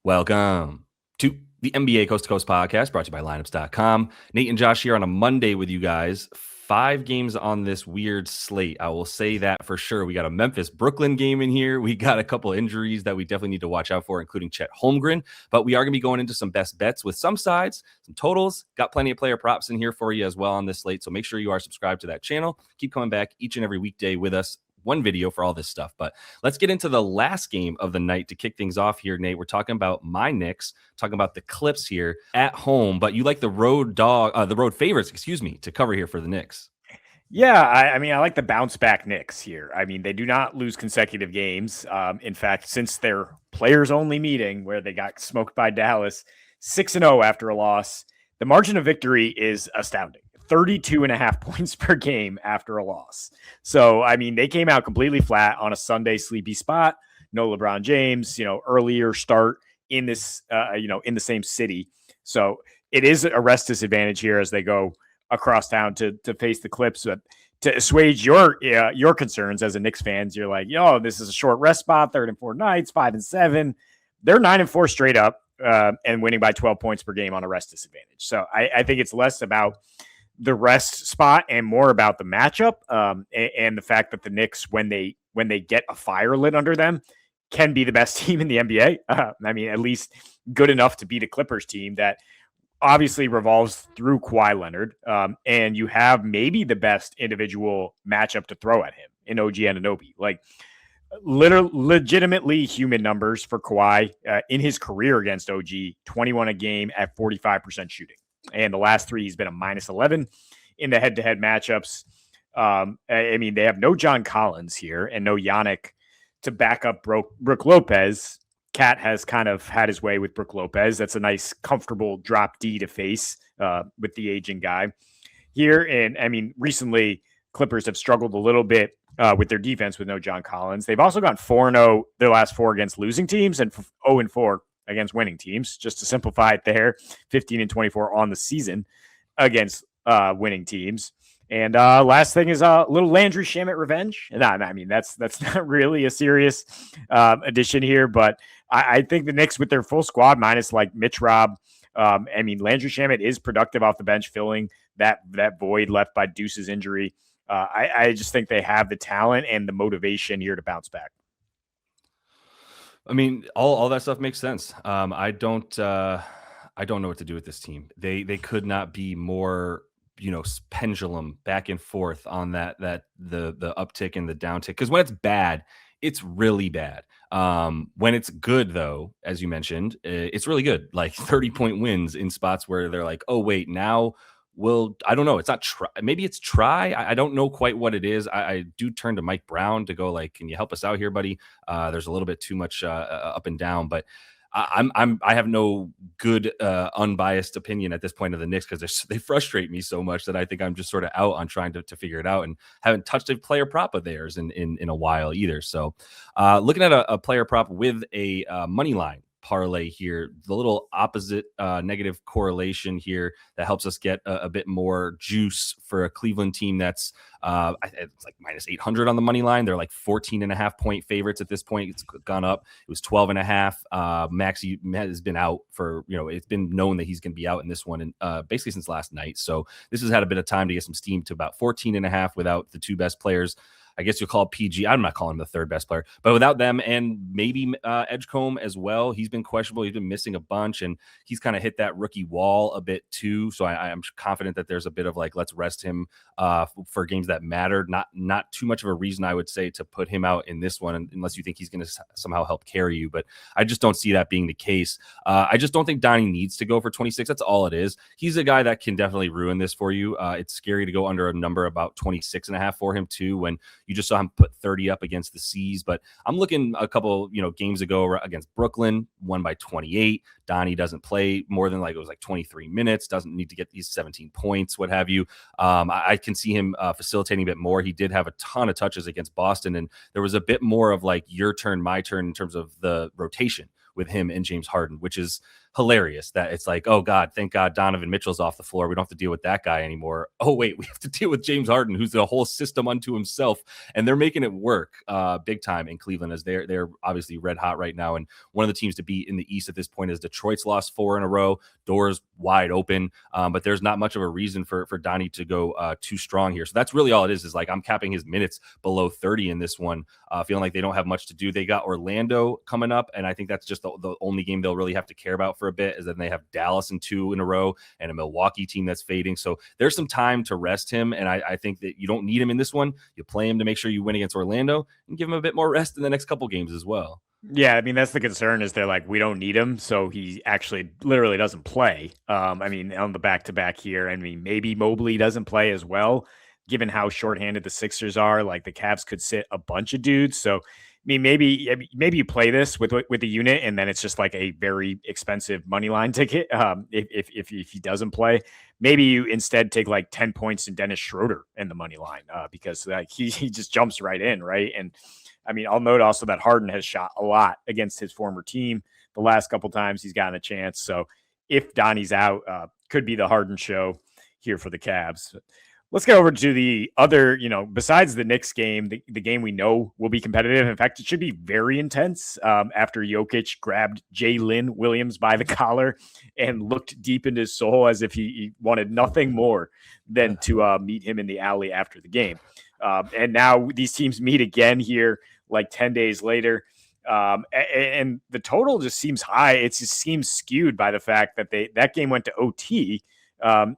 Welcome to the NBA Coast to Coast podcast brought to you by lineups.com. Nate and Josh here on a Monday with you guys. 5 games on this weird slate. I will say that for sure. We got a Memphis-Brooklyn game in here. We got a couple injuries that we definitely need to watch out for, including Chet Holmgren. But we are going to be going into some best bets with some sides, some totals. Got plenty of player props in here for you as well on this slate. So make sure you are subscribed to that channel. Keep coming back each and every weekday with us. One video for all this stuff. But let's get into the last game of the night to kick things off here, Nate. We're talking about my Knicks, talking about the Clips here at home, but you like the road favorites, to cover here for the Knicks. Yeah, I mean, I like the bounce back Knicks here. I mean, they do not lose consecutive games. In fact, since their players only meeting where they got smoked by Dallas, 6-0 after a loss, the margin of victory is astounding. 32.5 points per game after a loss. So, I mean, they came out completely flat on a Sunday sleepy spot. No LeBron James, earlier start in this, in the same city. So it is a rest disadvantage here as they go across town to face the Clips. But to assuage your concerns as a Knicks fans, you're like, this is a short rest spot, 3rd and 4 nights, 5-7. They're 9-4 straight up and winning by 12 points per game on a rest disadvantage. So I think it's less about the rest spot and more about the matchup and the fact that the Knicks, when they get a fire lit under them, can be the best team in the NBA. I mean, at least good enough to beat a Clippers team that obviously revolves through Kawhi Leonard. And you have maybe the best individual matchup to throw at him in OG Anunoby. Like legitimately human numbers for Kawhi in his career against OG, 21 a game at 45% shooting. And the last 3, he's been a -11 in the head-to-head matchups. I mean, they have no John Collins here and no Yannick to back up Brook Lopez. Cat has kind of had his way with Brook Lopez. That's a nice, comfortable drop D to face with the aging guy here. And, I mean, recently, Clippers have struggled a little bit with their defense with no John Collins. They've also gone 4-0 their last 4 against losing teams and 0-4 against winning teams, just to simplify it there. 15-24 on the season against winning teams. And last thing is a little Landry Shamet revenge. And I mean, that's not really a serious addition here, but I think the Knicks with their full squad minus like Mitch Robb, I mean, Landry Shamet is productive off the bench, filling that void left by Deuce's injury. I just think they have the talent and the motivation here to bounce back. I mean, all that stuff makes sense. I don't know what to do with this team. They could not be more, pendulum back and forth on the uptick and the downtick. Because when it's bad, it's really bad. When it's good, though, as you mentioned, it's really good. Like 30-point wins in spots where they're like, oh wait, now. Well, I don't know. It's not try. Maybe it's try. I don't know quite what it is. I do turn to Mike Brown to go like, can you help us out here, buddy? There's a little bit too much up and down, but I have no good unbiased opinion at this point of the Knicks because they frustrate me so much that I think I'm just sort of out on trying to figure it out and haven't touched a player prop of theirs in a while either. So looking at a player prop with a money line parlay here, the little opposite negative correlation here that helps us get a bit more juice for a Cleveland team that's it's like -800 on the money line. They're like 14.5 point favorites at this point. It's gone up. It was 12.5. Maxey has been out for, it's been known that he's going to be out in this one and basically since last night. So this has had a bit of time to get some steam to about 14.5 without the 2 best players. I guess you'll call PG. I'm not calling him the 3rd best player, but without them and maybe Edgecombe as well. He's been questionable. He's been missing a bunch, and he's kind of hit that rookie wall a bit too. So I'm confident that there's a bit of like, let's rest him for games that mattered. Not too much of a reason, I would say, to put him out in this one, unless you think he's going to somehow help carry you. But I just don't see that being the case. I just don't think Donnie needs to go for 26. That's all it is. He's a guy that can definitely ruin this for you. It's scary to go under a number about 26.5 for him too, when you just saw him put 30 up against the C's. But I'm looking a couple, games ago against Brooklyn, won by 28. Donnie doesn't play more than it was 23 minutes, doesn't need to get these 17 points, what have you. I can see him facilitating a bit more. He did have a ton of touches against Boston, and there was a bit more of your turn, my turn in terms of the rotation, with him and James Harden, which is hilarious. That it's like, oh God, thank God Donovan Mitchell's off the floor. We don't have to deal with that guy anymore. Oh wait, we have to deal with James Harden, who's the whole system unto himself, and they're making it work big time in Cleveland, as they're obviously red hot right now, and one of the teams to beat in the East at this point is Detroit's lost 4 in a row. Doors wide open, but there's not much of a reason for Donnie to go too strong here. So that's really all it is like I'm capping his minutes below 30 in this one, feeling like they don't have much to do. They got Orlando coming up, and I think that's just the only game they'll really have to care about for a bit, is then they have Dallas in 2 in a row and a Milwaukee team that's fading. So there's some time to rest him, and I think that you don't need him in this one. You play him to make sure you win against Orlando and give him a bit more rest in the next couple games as well. Yeah, I mean, that's the concern, is they're like, we don't need him, so he actually literally doesn't play. I mean, on the back-to-back here, I mean, maybe Mobley doesn't play as well, given how shorthanded the Sixers are. Like, the Cavs could sit a bunch of dudes, so I mean, maybe you play this with the unit, and then it's just like a very expensive money line ticket. If he doesn't play, maybe you instead take like 10 points in Dennis Schroeder in the money line, because like he just jumps right in, right? And I mean, I'll note also that Harden has shot a lot against his former team the last couple times he's gotten a chance. So if Donnie's out, could be the Harden show here for the Cavs. Let's get over to the other, besides the Knicks game, the game we know will be competitive. In fact, it should be very intense after Jokic grabbed Jaylin Williams by the collar and looked deep into his soul as if he wanted nothing more than to meet him in the alley after the game. And now these teams meet again here like 10 days later. And the total just seems high. It just seems skewed by the fact that that game went to OT.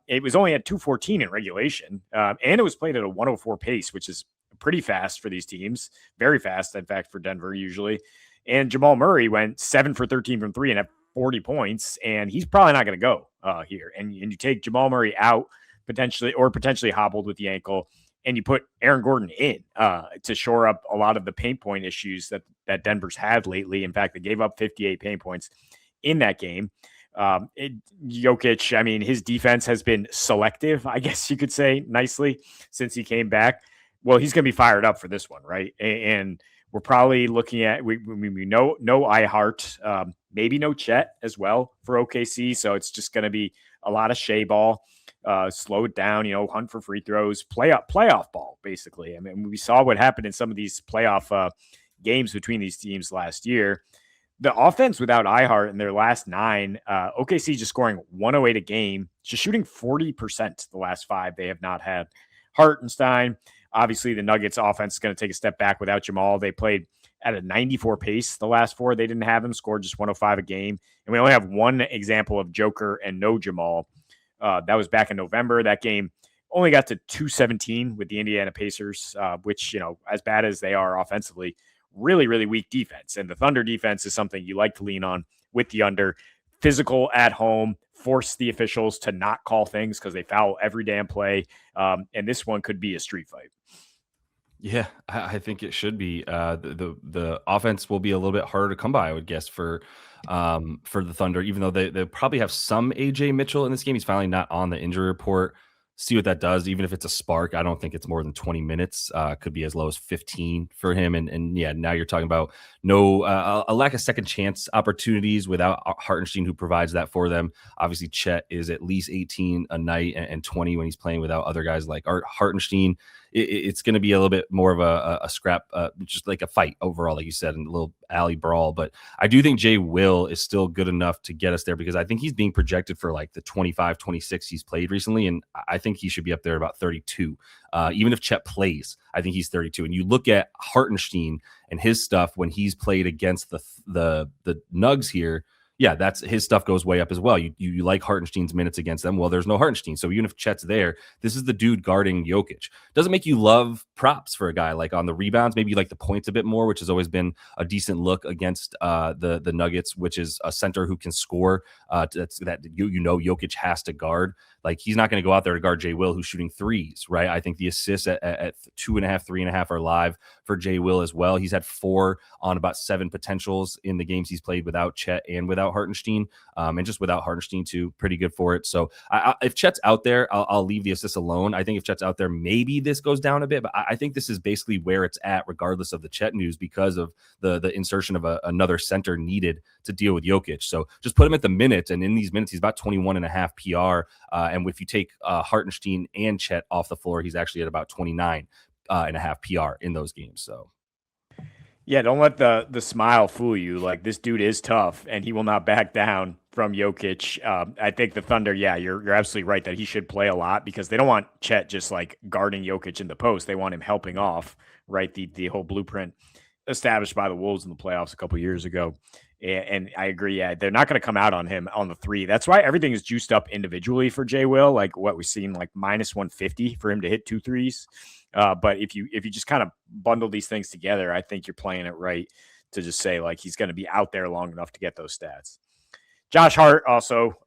It was only at 2:14 in regulation, and it was played at a 104 pace, which is pretty fast for these teams. Very fast, in fact, for Denver usually. And Jamal Murray went 7 for 13 from 3 and had 40 points, and he's probably not going to go here. And you take Jamal Murray out potentially hobbled with the ankle, and you put Aaron Gordon in to shore up a lot of the paint point issues that Denver's had lately. In fact, they gave up 58 paint points in that game. Jokic, I mean, his defense has been selective, I guess you could say, nicely since he came back. Well, he's going to be fired up for this one, right? And we're probably looking at we know Hart, maybe no Chet as well for OKC. So it's just going to be a lot of Shea ball, slow it down, hunt for free throws, playoff ball, basically. I mean, we saw what happened in some of these playoff games between these teams last year. The offense without Hart in their last 9, OKC just scoring 108 a game, just shooting 40% the last 5. They have not had Hartenstein. Obviously, the Nuggets offense is going to take a step back without Jamal. They played at a 94 pace the last 4. They didn't have him, scored just 105 a game. And we only have one example of Joker and no Jamal. That was back in November. That game only got to 217 with the Indiana Pacers, which, as bad as they are offensively, really, really weak defense. And the Thunder defense is something you like to lean on with the under. Physical at home, force the officials to not call things because they foul every damn play. And this one could be a street fight. Yeah, I think it should be. The offense will be a little bit harder to come by, I would guess, for the Thunder, even though they probably have some AJ Mitchell in this game. He's finally not on the injury report. See what that does. Even if it's a spark, I don't think it's more than 20 minutes. Could be as low as 15 for him. And yeah, now you're talking about a lack of second chance opportunities without Hartenstein, who provides that for them. Obviously, Chet is at least 18 a night and 20 when he's playing without other guys like Hartenstein. It's going to be a little bit more of a scrap, just like a fight overall, like you said, and a little alley brawl. But I do think Jay Will is still good enough to get us there, because I think he's being projected for like the 25, 26 he's played recently. And I think he should be up there about 32. Even if Chet plays, I think he's 32. And you look at Hartenstein and his stuff when he's played against the Nugs here. Yeah, that's his stuff goes way up as well. You like Hartenstein's minutes against them. Well, there's no Hartenstein. So even if Chet's there, this is the dude guarding Jokic. Doesn't make you love props for a guy like on the rebounds. Maybe you like the points a bit more, which has always been a decent look against the Nuggets, which is a center who can score. Jokic has to guard. Like, he's not going to go out there to guard Jay Will, who's shooting threes, right? I think the assists at 2.5, 3.5 are live for Jay Will as well. He's had 4 on about 7 potentials in the games he's played without Chet and without without Hartenstein, and just without Hartenstein too, pretty good for it. So if Chet's out there, I'll leave the assists alone. I think if Chet's out there, maybe this goes down a bit, but I think this is basically where it's at, regardless of the Chet news, because of the insertion of another center needed to deal with Jokic. So just put him at the minute, and in these minutes, he's about 21.5 PR. And if you take Hartenstein and Chet off the floor, he's actually at about 29.5 PR in those games. So. Yeah, don't let the smile fool you. Like, this dude is tough, and he will not back down from Jokic. I think the Thunder, yeah, you're absolutely right that he should play a lot, because they don't want Chet just like guarding Jokic in the post. They want him helping off, right? The whole blueprint established by the Wolves in the playoffs a couple years ago. And I agree. Yeah, they're not going to come out on him on the three. That's why everything is juiced up individually for Jay Will. Like what we've seen, like minus 150 for him to hit 2 threes. But if you just kind of bundle these things together, I think you're playing it right to just say like he's going to be out there long enough to get those stats. Josh Hart also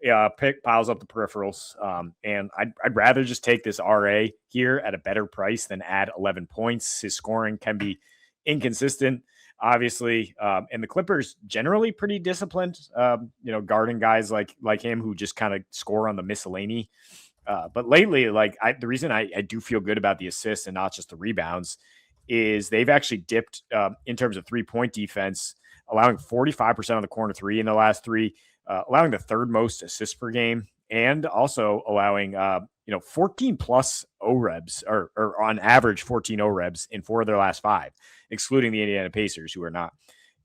piles up the peripherals, and I'd rather just take this RA here at a better price than add 11 points. His scoring can be inconsistent, obviously, and the Clippers generally pretty disciplined. Guarding guys like him who just kind of score on the miscellany. But lately, like the reason I do feel good about the assists and not just the rebounds is they've actually dipped in terms of 3-point defense, allowing 45% of the corner three in the last three, allowing the third most assists per game, and also allowing 14 plus OREBs or on average 14 OREBs in 4 of their last 5, excluding the Indiana Pacers, who are not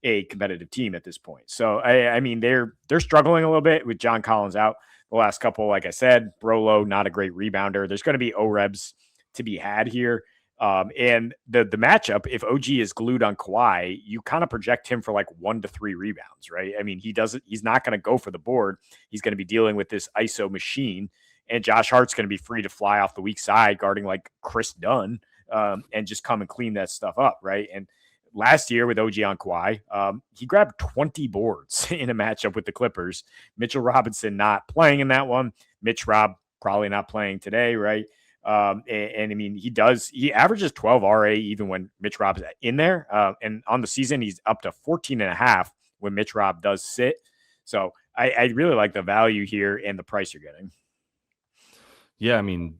a competitive team at this point. So I mean they're struggling a little bit with John Collins out the last couple. Like I said, Brolo not a great rebounder. There's going to be OREBs to be had here. And the matchup, if OG is glued on Kawhi, you kind of project him for like 1 to 3 rebounds, right? I mean, he's not going to go for the board. He's going to be dealing with this ISO machine, and Josh Hart's going to be free to fly off the weak side, guarding like Chris Dunn, and just come and clean that stuff up, right? And last year with OG on Kawhi, he grabbed 20 boards in a matchup with the Clippers. Mitchell Robinson not playing in that one. Mitch Rob probably not playing today, right? And I mean, he averages 12 RA even when Mitch Rob's in there. And on the season, he's up to 14.5 when Mitch Rob does sit. So I really like the value here and the price you're getting. Yeah, I mean,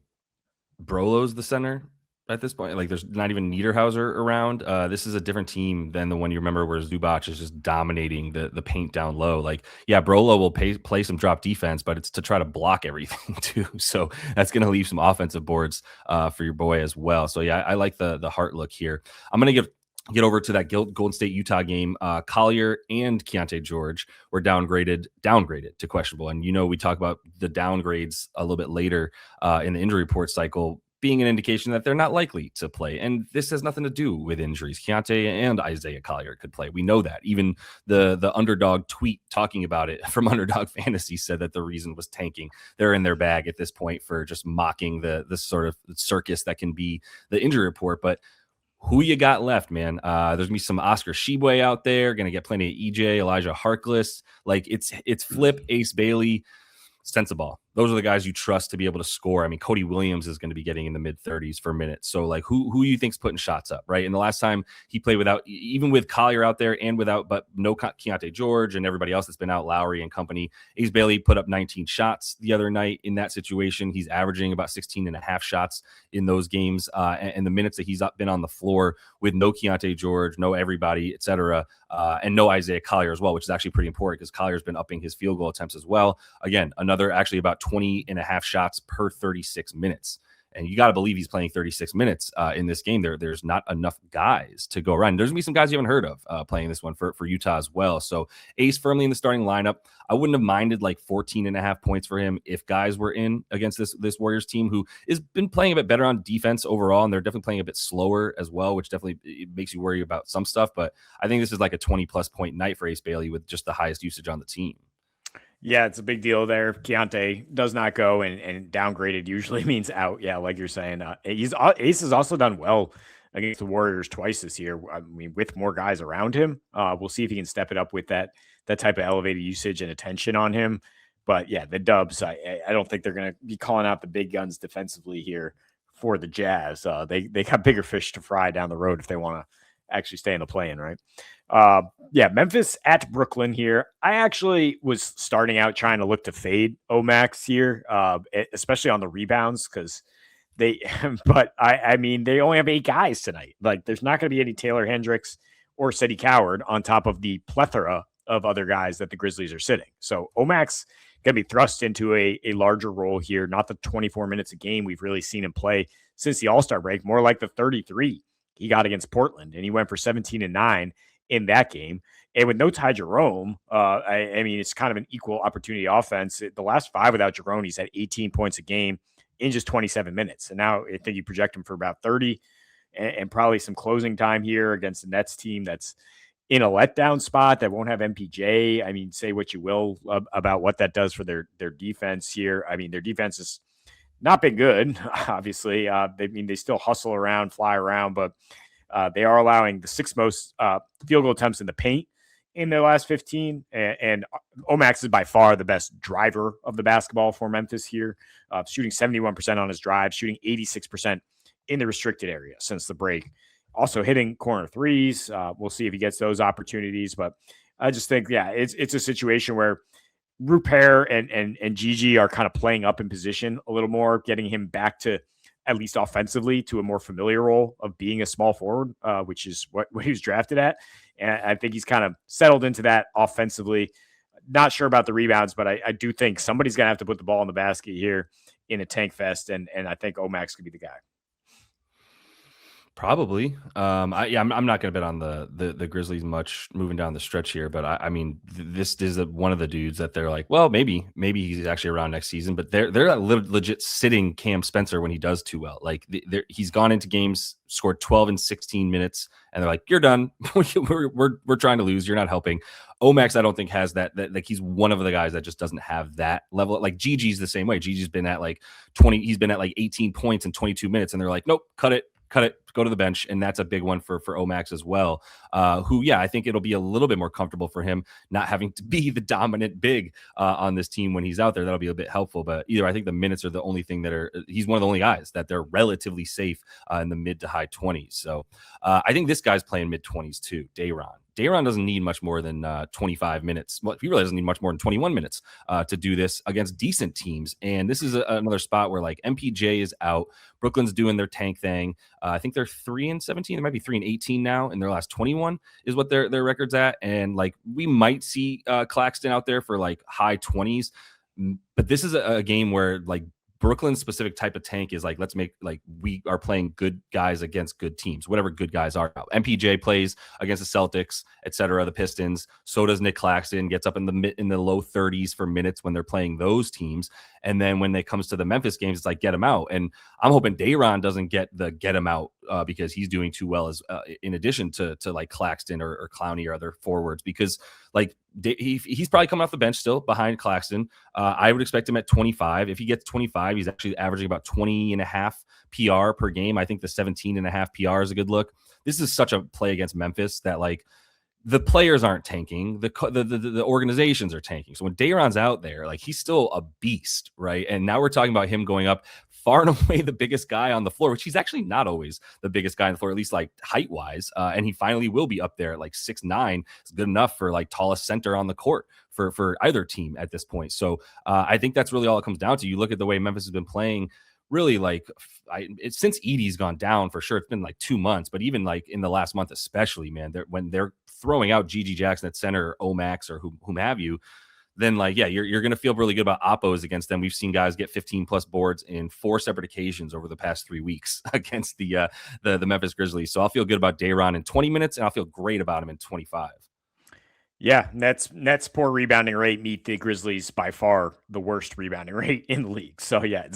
Brolo's the center at this point. Like, there's not even Niederhauser around. This is a different team than the one you remember where Zubac is just dominating the paint down low. Like, yeah, Brolo will play some drop defense, but it's to try to block everything too. So that's going to leave some offensive boards for your boy as well. So yeah, I like the Hart look here. I'm going to get over to that Golden State Utah game. Collier and Keontae George were downgraded to questionable. And we talk about the downgrades a little bit later in the injury report cycle, being an indication that they're not likely to play. And this has nothing to do with injuries. Keontae and Isaiah Collier could play. We know that. Even the Underdog tweet talking about it from Underdog Fantasy said that the reason was tanking. They're in their bag at this point for just mocking the sort of circus that can be the injury report. But who you got left, man? There's gonna be some Oscar Tshiebwe out there. Gonna get plenty of EJ, Elijah Harkless. Like it's Flip, Ace Bailey, Sensabaugh. Those are the guys you trust to be able to score. I mean, Cody Williams is going to be getting in the mid 30s for minutes. So like who you think's putting shots up, right? And the last time he played without, even with Collier out there and without, but no Keontae George and everybody else that's been out, Lowry and company, Ace Bailey put up 19 shots the other night in that situation. He's averaging about 16.5 shots in those games. And the minutes that he's been on the floor with no Keontae George, no everybody, et cetera, and no Isaiah Collier as well, which is actually pretty important because Collier's been upping his field goal attempts as well. Again, another actually about 20.5 shots per 36 minutes. And you got to believe he's playing 36 minutes in this game. There's not enough guys to go around. There's going to be some guys you haven't heard of playing this one for Utah as well. So Ace firmly in the starting lineup. I wouldn't have minded like 14.5 points for him if guys were in against this Warriors team who has been playing a bit better on defense overall. And they're definitely playing a bit slower as well, which definitely makes you worry about some stuff. But I think this is like a 20+ point night for Ace Bailey with just the highest usage on the team. Yeah, it's a big deal there. Keontae does not go, and downgraded usually means out. Yeah, like you're saying, Ace has also done well against the Warriors twice this year. I mean, with more guys around him, we'll see if he can step it up with that type of elevated usage and attention on him. But yeah, the Dubs, I don't think they're going to be calling out the big guns defensively here for the Jazz. They got bigger fish to fry down the road if they want to actually stay in the play-in, right? Yeah, Memphis at Brooklyn here. I actually was starting out trying to look to fade Omax here, especially on the rebounds, because they, but I mean, they only have 8 guys tonight. Like, there's not going to be any Taylor Hendricks or Cedi Coward on top of the plethora of other guys that the Grizzlies are sitting. So Omax going to be thrust into a larger role here, not the 24 minutes a game we've really seen him play since the All-Star break, more like the 33 he got against Portland, and he went for 17 and 9 in that game. And with no Ty Jerome, I mean, it's kind of an equal opportunity offense. The last 5 without Jerome, he's had 18 points a game in just 27 minutes. And now I think you project him for about 30 and probably some closing time here against the Nets team that's in a letdown spot that won't have MPJ. I mean, say what you will about what that does for their defense here. I mean, their defense has not been good, obviously. They still hustle around, fly around, but they are allowing the 6th most field goal attempts in the paint in their last 15. And Omax is by far the best driver of the basketball for Memphis here, shooting 71% on his drive, shooting 86% in the restricted area since the break. Also hitting corner threes. We'll see if he gets those opportunities. But I just think, yeah, it's a situation where Rupert and Gigi are kind of playing up in position a little more, getting him back to at least offensively to a more familiar role of being a small forward, which is what he was drafted at. And I think he's kind of settled into that offensively. Not sure about the rebounds, but I do think somebody's going to have to put the ball in the basket here in a tank fest. And I think Omax could be the guy. Probably. I'm not going to bet on the Grizzlies much moving down the stretch here, but I mean, this is one of the dudes that they're like, well, maybe he's actually around next season, but they're legit sitting Cam Spencer when he does too well. Like he's gone into games, scored 12 and 16 minutes, and they're like, you're done. we're trying to lose. You're not helping. Omax, I don't think has that like he's one of the guys that just doesn't have that level. Like Gigi's the same way. Gigi's been at like 20. He's been at like 18 points in 22 minutes, and they're like, nope, cut it, go to the bench. And that's a big one for Omax as well, who, yeah, I think it'll be a little bit more comfortable for him not having to be the dominant big on this team when he's out there. That'll be a bit helpful. But either I think the minutes are the only thing he's one of the only guys that they're relatively safe in the mid to high 20s. So I think this guy's playing mid 20s too, Day'Ron doesn't need much more than 25 minutes. Well, he really doesn't need much more than 21 minutes to do this against decent teams. And this is another spot where like MPJ is out. Brooklyn's doing their tank thing. I think they're 3-17. They might be 3-18 now in their last 21 is what their record's at. And like we might see Claxton out there for like high 20s. But this is a game where like Brooklyn's specific type of tank is like, let's make like we are playing good guys against good teams, whatever good guys are. MPJ plays against the Celtics, etc., the Pistons. So does Nick Claxton, gets up in the low 30s for minutes when they're playing those teams. And then when it comes to the Memphis games, it's like get him out. And I'm hoping Day'Ron doesn't get him out because he's doing too well as in addition to like Claxton or Clowney or other forwards, because like he's probably coming off the bench still behind Claxton. I would expect him at 25. If he gets 25, he's actually averaging about 20 and a half PR per game. I think the 17 and a half PR is a good look. This is such a play against Memphis that like the players aren't tanking, the organizations are tanking. So when Day'Ron's out there, like he's still a beast, right? And now we're talking about him going up far and away the biggest guy on the floor, which he's actually not always the biggest guy on the floor, at least like height wise. And he finally will be up there at like 6'9". It's good enough for like tallest center on the court for either team at this point. So I think that's really all it comes down to. You look at the way Memphis has been playing. Really, like since Edey's gone down for sure, it's been like 2 months, but even like in the last month, especially, man, when they're throwing out Gigi Jackson at center, or Omax, or whom have you, then like, yeah, you're going to feel really good about oppos against them. We've seen guys get 15 plus boards in 4 separate occasions over the past 3 weeks against the Memphis Grizzlies. So I'll feel good about Day'Ron in 20 minutes, and I'll feel great about him in 25. Yeah, Nets poor rebounding rate meet the Grizzlies by far the worst rebounding rate in the league. So yeah,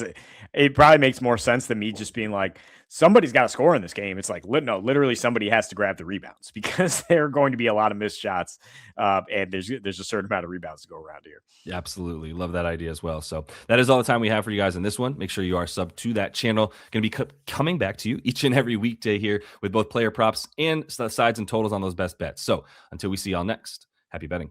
it probably makes more sense than me just being like, somebody's got to score in this game. It's like, no, literally somebody has to grab the rebounds because there are going to be a lot of missed shots, and there's a certain amount of rebounds to go around here. Yeah, absolutely. Love that idea as well. So that is all the time we have for you guys in this one. Make sure you are subbed to that channel. Going to be coming back to you each and every weekday here with both player props and sides and totals on those best bets. So until we see y'all next, happy betting.